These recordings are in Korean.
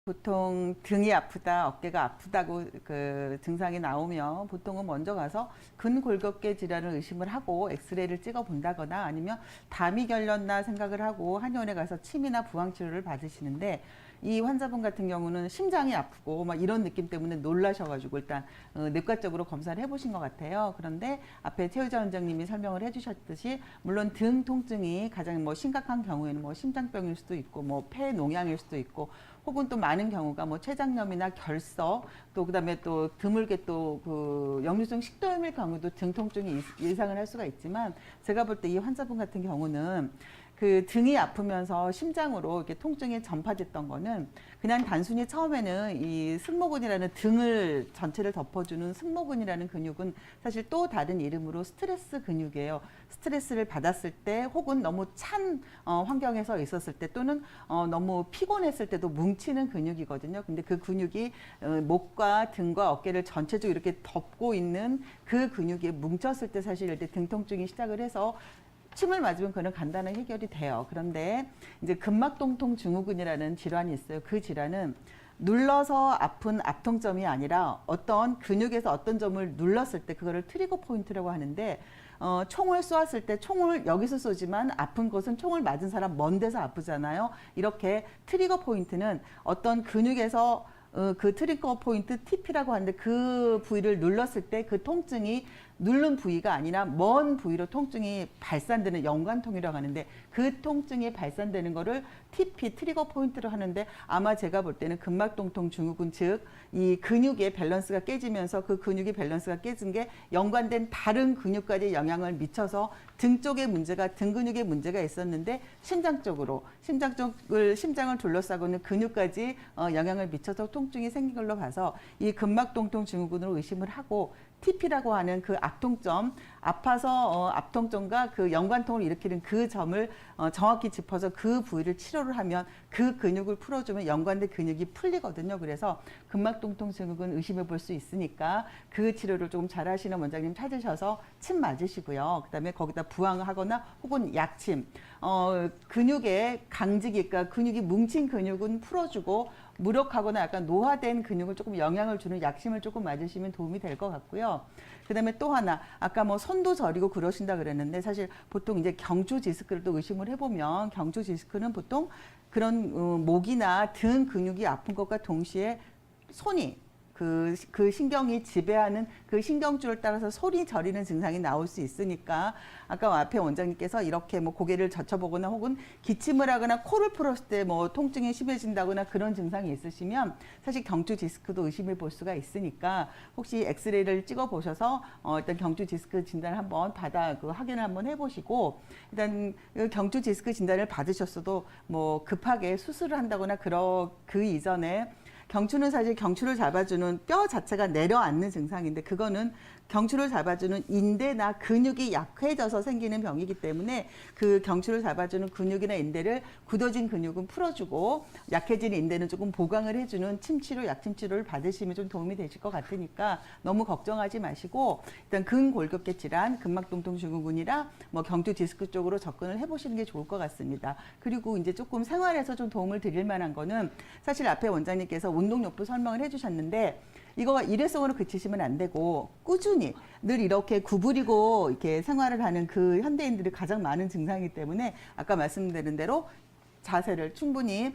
보통 등이 아프다, 어깨가 아프다고 그 증상이 나오면 보통은 먼저 가서 근골격계 질환을 의심을 하고 엑스레이를 찍어 본다거나 아니면 담이 결렸나 생각을 하고 한의원에 가서 침이나 부항 치료를 받으시는데 이 환자분 같은 경우는 심장이 아프고 막 이런 느낌 때문에 놀라셔가지고 일단 내과적으로 검사를 해보신 것 같아요. 그런데 앞에 최유자 원장님이 설명을 해주셨듯이 물론 등 통증이 가장 뭐 심각한 경우에는 뭐 심장병일 수도 있고 뭐 폐농양일 수도 있고 혹은 또 많은 경우가 뭐 췌장염이나 결석 또 그다음에 또 드물게 또 그 역류성 식도염일 경우도 등 통증이 예상을 할 수가 있지만 제가 볼 때 이 환자분 같은 경우는 그 등이 아프면서 심장으로 이렇게 통증이 전파됐던 거는 그냥 단순히 처음에는 이 승모근이라는 등을 전체를 덮어주는 승모근이라는 근육은 사실 또 다른 이름으로 스트레스 근육이에요. 스트레스를 받았을 때 혹은 너무 찬 환경에서 있었을 때 또는 너무 피곤했을 때도 뭉치는 근육이거든요. 근데 그 근육이 목과 등과 어깨를 전체적으로 이렇게 덮고 있는 그 근육이 뭉쳤을 때 사실 이때 등통증이 시작을 해서 침을 맞으면 그는 간단한 해결이 돼요. 그런데 이제 근막동통 증후군이라는 질환이 있어요. 그 질환은 눌러서 아픈 압통점이 아니라 어떤 근육에서 어떤 점을 눌렀을 때 그거를 트리거 포인트라고 하는데 총을 쏘았을 때 총을 여기서 쏘지만 아픈 곳은 총을 맞은 사람 먼 데서 아프잖아요. 이렇게 트리거 포인트는 어떤 근육에서 그 트리거 포인트 TP라고 하는데 그 부위를 눌렀을 때 그 통증이 누른 부위가 아니라 먼 부위로 통증이 발산되는 연관통이라고 하는데 그 통증이 발산되는 거를 TP 트리거 포인트로 하는데 아마 제가 볼 때는 근막동통 증후군 즉 이 근육의 밸런스가 깨지면서 그 근육의 밸런스가 깨진 게 연관된 다른 근육까지 영향을 미쳐서 등 쪽에 문제가 등 근육에 문제가 있었는데 심장을 둘러싸고 있는 근육까지 영향을 미쳐서 통증이 생긴 걸로 봐서 이 근막동통 증후군으로 의심을 하고 TP라고 하는 그 압통점, 아파서 압통점과 그 연관통을 일으키는 그 점을 정확히 짚어서 그 부위를 치료를 하면 그 근육을 풀어주면 연관된 근육이 풀리거든요. 그래서 근막동통 증후군 의심해 볼 수 있으니까 그 치료를 조금 잘 하시는 원장님 찾으셔서 침 맞으시고요. 그다음에 거기다 부항하거나 혹은 약침, 근육의 강직이, 그러니까 근육이 뭉친 근육은 풀어주고 무력하거나 약간 노화된 근육을 조금 영향을 주는 약침을 조금 맞으시면 도움이 될 것 같고요. 그다음에 또 하나 아까 뭐 손도 저리고 그러신다 그랬는데 사실 보통 이제 경추 디스크를 또 의심을 해보면 경추 디스크는 보통 그런 목이나 등 근육이 아픈 것과 동시에 손이 그 신경이 지배하는 그 신경줄을 따라서 소리 저리는 증상이 나올 수 있으니까 아까 앞에 원장님께서 이렇게 뭐 고개를 젖혀보거나 혹은 기침을 하거나 코를 풀었을 때 뭐 통증이 심해진다거나 그런 증상이 있으시면 사실 경추 디스크도 의심해 볼 수가 있으니까 혹시 엑스레이를 찍어 보셔서 일단 경추 디스크 진단을 한번 받아 그 확인을 한번 해보시고 일단 경추 디스크 진단을 받으셨어도 뭐 급하게 수술을 한다거나 그 이전에 경추는 사실 경추를 잡아주는 뼈 자체가 내려앉는 증상인데 그거는 경추를 잡아주는 인대나 근육이 약해져서 생기는 병이기 때문에 그 경추를 잡아주는 근육이나 인대를 굳어진 근육은 풀어주고 약해진 인대는 조금 보강을 해주는 침치료, 약침치료를 받으시면 좀 도움이 되실 것 같으니까 너무 걱정하지 마시고 일단 근골격계 질환, 근막동통 증후군이라 뭐 경추 디스크 쪽으로 접근을 해보시는 게 좋을 것 같습니다. 그리고 이제 조금 생활에서 좀 도움을 드릴 만한 거는 사실 앞에 원장님께서 운동요법 설명을 해주셨는데 이거가 일회성으로 그치시면 안 되고 꾸준히 늘 이렇게 구부리고 이렇게 생활을 하는 그 현대인들이 가장 많은 증상이기 때문에 아까 말씀드린 대로 자세를 충분히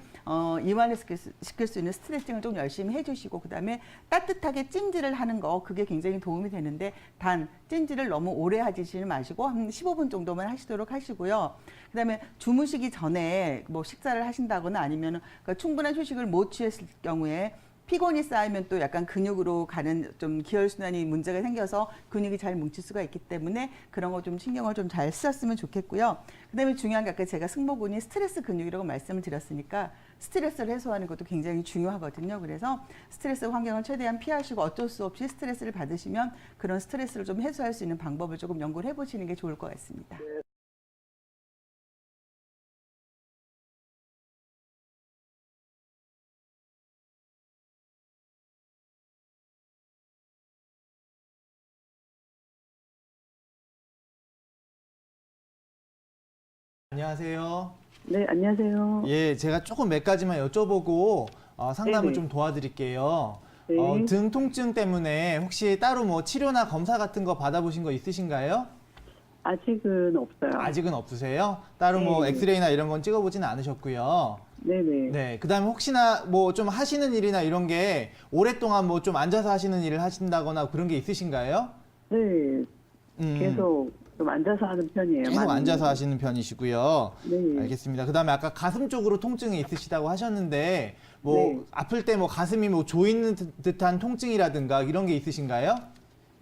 이완시킬 수 있는 스트레칭을 좀 열심히 해주시고 그다음에 따뜻하게 찜질을 하는 거 그게 굉장히 도움이 되는데 단 찜질을 너무 오래 하시지 마시고 한 15분 정도만 하시도록 하시고요. 그다음에 주무시기 전에 뭐 식사를 하신다거나 아니면 그러니까 충분한 휴식을 못 취했을 경우에 피곤이 쌓이면 또 약간 근육으로 가는 좀 기혈순환이 문제가 생겨서 근육이 잘 뭉칠 수가 있기 때문에 그런 거 좀 신경을 좀 잘 쓰셨으면 좋겠고요. 그다음에 중요한 게 아까 제가 승모근이 스트레스 근육이라고 말씀을 드렸으니까 스트레스를 해소하는 것도 굉장히 중요하거든요. 그래서 스트레스 환경을 최대한 피하시고 어쩔 수 없이 스트레스를 받으시면 그런 스트레스를 좀 해소할 수 있는 방법을 조금 연구를 해보시는 게 좋을 것 같습니다. 안녕하세요. 네, 안녕하세요. 예, 제가 조금 몇 가지만 여쭤보고 상담을 네네. 좀 도와드릴게요. 네. 등 통증 때문에 혹시 따로 뭐 치료나 검사 같은 거 받아보신 거 있으신가요? 아직은 없어요. 아직은 없으세요? 따로 뭐 네. 엑스레이나 이런 건 찍어보지는 않으셨고요. 네네. 네, 그다음에 혹시나 뭐 좀 하시는 일이나 이런 게 오랫동안 뭐 좀 앉아서 하시는 일을 하신다거나 그런 게 있으신가요? 네. 음, 계속 좀 앉아서 하는 편이에요. 계속 많이. 앉아서 하시는 편이시고요. 네. 알겠습니다. 그다음에 아까 가슴 쪽으로 통증이 있으시다고 하셨는데 뭐 네. 아플 때 뭐 가슴이 뭐 조이는 듯한 통증이라든가 이런 게 있으신가요?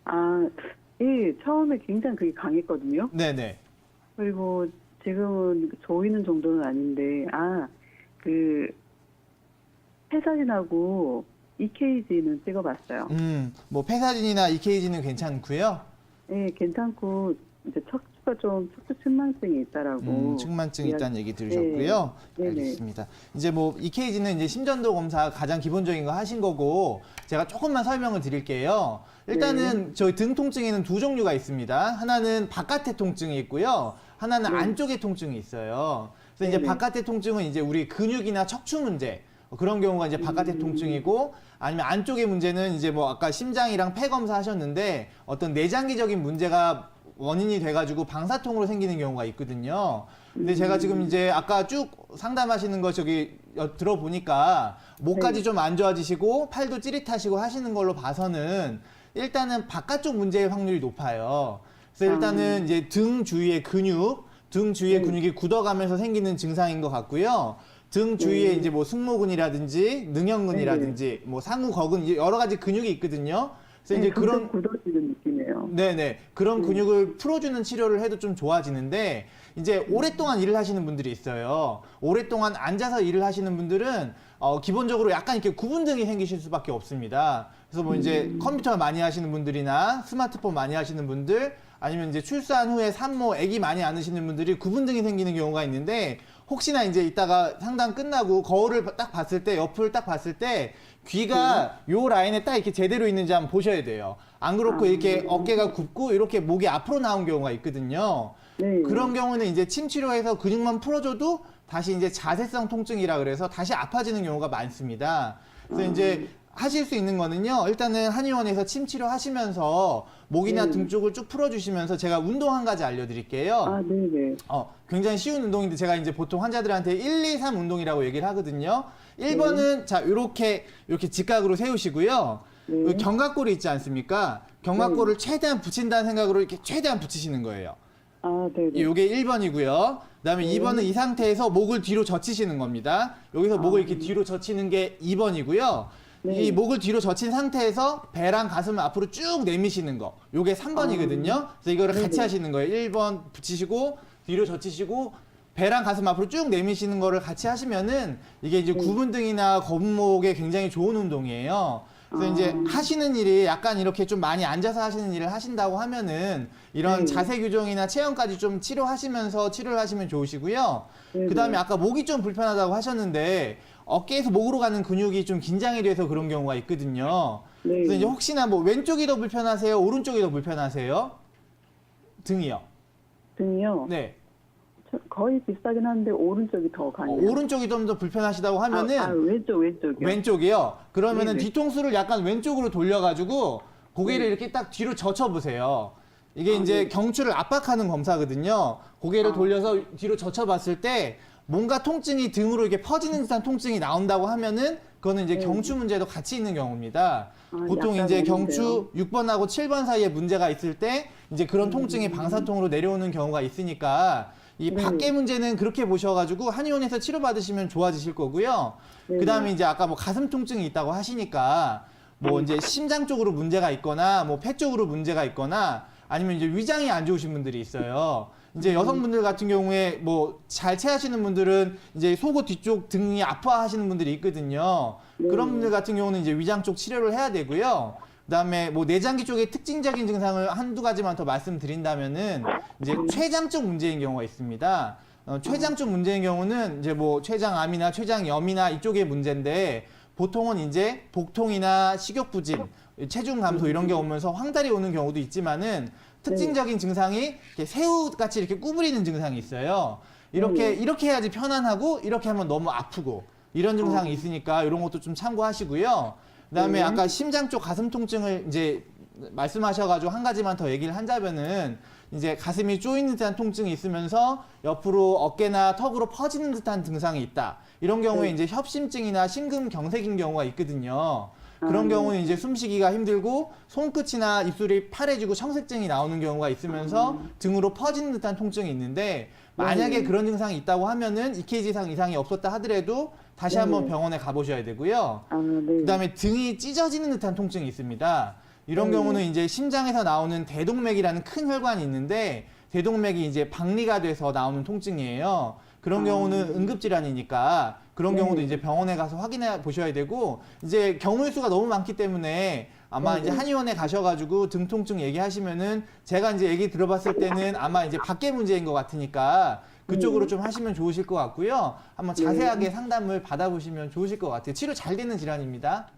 아, 예. 처음에 굉장히 그게 강했거든요. 네네. 그리고 지금은 조이는 정도는 아닌데, 그 폐사진하고 EKG는 찍어봤어요. 뭐 폐사진이나 EKG는 괜찮고요. 예, 괜찮고 이제 척추가 좀 척추 측만증이 있다라고. 측만증이 이야기- 있다는 얘기 들으셨고요. 네. 네네. 알겠습니다. 이제 뭐 EKG는 이제 심전도 검사 가장 기본적인 거 하신 거고 제가 조금만 설명을 드릴게요. 일단은 저희 등 통증에는 두 종류가 있습니다. 하나는 바깥의 통증이 있고요. 하나는 네. 안쪽의 통증이 있어요. 그래서 이제 네네. 바깥의 통증은 이제 우리 근육이나 척추 문제 그런 경우가 이제 바깥의 통증이고 아니면 안쪽의 문제는 이제 뭐 아까 심장이랑 폐 검사 하셨는데 어떤 내장기적인 문제가 원인이 돼가지고 방사통으로 생기는 경우가 있거든요. 근데 제가 지금 이제 아까 쭉 상담하시는 거 저기 들어보니까 목까지 네. 좀 안 좋아지시고 팔도 찌릿하시고 하시는 걸로 봐서는 일단은 바깥쪽 문제의 확률이 높아요. 그래서 일단은 이제 등 주위의 근육, 등 주위의 근육이 굳어가면서 생기는 증상인 것 같고요. 등 주위에 이제 뭐 승모근이라든지 능형근이라든지 뭐 상우거근 이제 여러 가지 근육이 있거든요. 그래서 이제 그런 굳어지는 느낌이에요. 네네 그런 근육을 풀어주는 치료를 해도 좀 좋아지는데 이제 오랫동안 일을 하시는 분들이 있어요. 오랫동안 앉아서 일을 하시는 분들은 기본적으로 약간 이렇게 구분등이 생기실 수밖에 없습니다. 그래서 뭐 이제 컴퓨터 많이 하시는 분들이나 스마트폰 많이 하시는 분들 아니면 이제 출산 후에 산모 아기 많이 안으시는 분들이 구분등이 생기는 경우가 있는데 혹시나 이제 이따가 상담 끝나고 거울을 딱 봤을 때 옆을 딱 봤을 때 귀가 요 라인에 딱 이렇게 제대로 있는지 한번 보셔야 돼요. 안 그렇고 이렇게 어깨가 굽고 이렇게 목이 앞으로 나온 경우가 있거든요. 네. 그런 경우는 이제 침 치료해서 근육만 풀어줘도 다시 이제 자세성 통증이라 그래서 다시 아파지는 경우가 많습니다. 그래서 이제 하실 수 있는 거는요. 일단은 한의원에서 침 치료 하시면서 목이나 등 쪽을 쭉 풀어주시면서 제가 운동 한 가지 알려드릴게요. 네네. 굉장히 쉬운 운동인데 제가 이제 보통 환자들한테 1, 2, 3 운동이라고 얘기를 하거든요. 1번은 자, 이렇게 직각으로 세우시고요. 네. 여기 견갑골이 있지 않습니까? 견갑골을 최대한 붙인다는 생각으로 이렇게 최대한 붙이시는 거예요. 네네. 요게 1번이고요. 그다음에 2번은 이 상태에서 목을 뒤로 젖히시는 겁니다. 여기서 목을 이렇게 뒤로 젖히는 게 2번이고요. 네. 이 목을 뒤로 젖힌 상태에서 배랑 가슴을 앞으로 쭉 내미시는 거. 요게 3번이거든요. 그래서 이거를 같이 하시는 거예요. 1번 붙이시고 뒤로 젖히시고 배랑 가슴 앞으로 쭉 내미시는 거를 같이 하시면은 이게 이제 구분등이나 거북목에 굉장히 좋은 운동이에요. 그래서 이제 하시는 일이 약간 이렇게 좀 많이 앉아서 하시는 일을 하신다고 하면은 이런 자세 교정이나 체형까지 좀 치료하시면서 치료를 하시면 좋으시고요. 그 다음에 아까 목이 좀 불편하다고 하셨는데 어깨에서 목으로 가는 근육이 좀 긴장이 돼서 그런 경우가 있거든요. 네. 그래서 이제 혹시나 뭐 왼쪽이 더 불편하세요? 오른쪽이 더 불편하세요? 등이요. 등이요. 네. 거의 비슷하긴 한데 오른쪽이 더 강해요. 오른쪽이 좀 더 불편하시다고 하면은 왼쪽이요. 왼쪽이요. 그러면은 네네. 뒤통수를 약간 왼쪽으로 돌려가지고 고개를 이렇게 딱 뒤로 젖혀 보세요. 이게 이제 네. 경추를 압박하는 검사거든요. 고개를 돌려서 뒤로 젖혀 봤을 때 뭔가 통증이 등으로 이렇게 퍼지는 듯한 통증이 나온다고 하면은 그거는 이제 경추 문제도 같이 있는 경우입니다. 보통 약간 이제 오는데요. 경추 6번하고 7번 사이에 문제가 있을 때 이제 그런 통증이 방사통으로 내려오는 경우가 있으니까 이 밖의 문제는 그렇게 보셔가지고 한의원에서 치료받으시면 좋아지실 거고요. 그 다음에 이제 아까 뭐 가슴 통증이 있다고 하시니까 뭐 이제 심장 쪽으로 문제가 있거나 뭐 폐 쪽으로 문제가 있거나 아니면 이제 위장이 안 좋으신 분들이 있어요. 이제 여성분들 같은 경우에 뭐 잘 체하시는 분들은 이제 속옷 뒤쪽 등이 아파하시는 분들이 있거든요. 그런 분들 같은 경우는 이제 위장 쪽 치료를 해야 되고요. 그다음에 뭐 내장기 쪽의 특징적인 증상을 한두 가지만 더 말씀드린다면은 이제 췌장 쪽 문제인 경우가 있습니다. 췌장 쪽 문제인 경우는 이제 뭐 췌장암이나 췌장염이나 이쪽의 문제인데 보통은 이제 복통이나 식욕부진, 체중 감소 이런 게 오면서 황달이 오는 경우도 있지만은 특징적인 증상이 이렇게 새우같이 이렇게 구부리는 증상이 있어요. 이렇게 해야지 편안하고 이렇게 하면 너무 아프고 이런 증상이 있으니까 이런 것도 좀 참고하시고요. 그다음에 아까 심장 쪽 가슴 통증을 이제 말씀하셔가지고 한 가지만 더 얘기를 한다면은 이제 가슴이 쪼이는 듯한 통증이 있으면서 옆으로 어깨나 턱으로 퍼지는 듯한 증상이 있다. 이런 경우에 이제 협심증이나 심근경색인 경우가 있거든요. 그런 경우는 이제 숨쉬기가 힘들고 손끝이나 입술이 파래지고 청색증이 나오는 경우가 있으면서 등으로 퍼지는 듯한 통증이 있는데 만약에 그런 증상이 있다고 하면은 EKG 이상이 없었다 하더라도 다시 한번 병원에 가보셔야 되고요. 그다음에 등이 찢어지는 듯한 통증이 있습니다. 이런 경우는 이제 심장에서 나오는 대동맥이라는 큰 혈관이 있는데 대동맥이 이제 박리가 돼서 나오는 통증이에요. 그런 경우는 응급질환이니까 그런 경우도 이제 병원에 가서 확인해 보셔야 되고 이제 경우의 수가 너무 많기 때문에 아마 이제 한의원에 가셔가지고 등 통증 얘기하시면은 제가 이제 얘기 들어봤을 때는 아마 이제 밖에 문제인 것 같으니까 그쪽으로 좀 하시면 좋으실 것 같고요. 한번 자세하게 상담을 받아보시면 좋으실 것 같아요. 치료 잘 되는 질환입니다.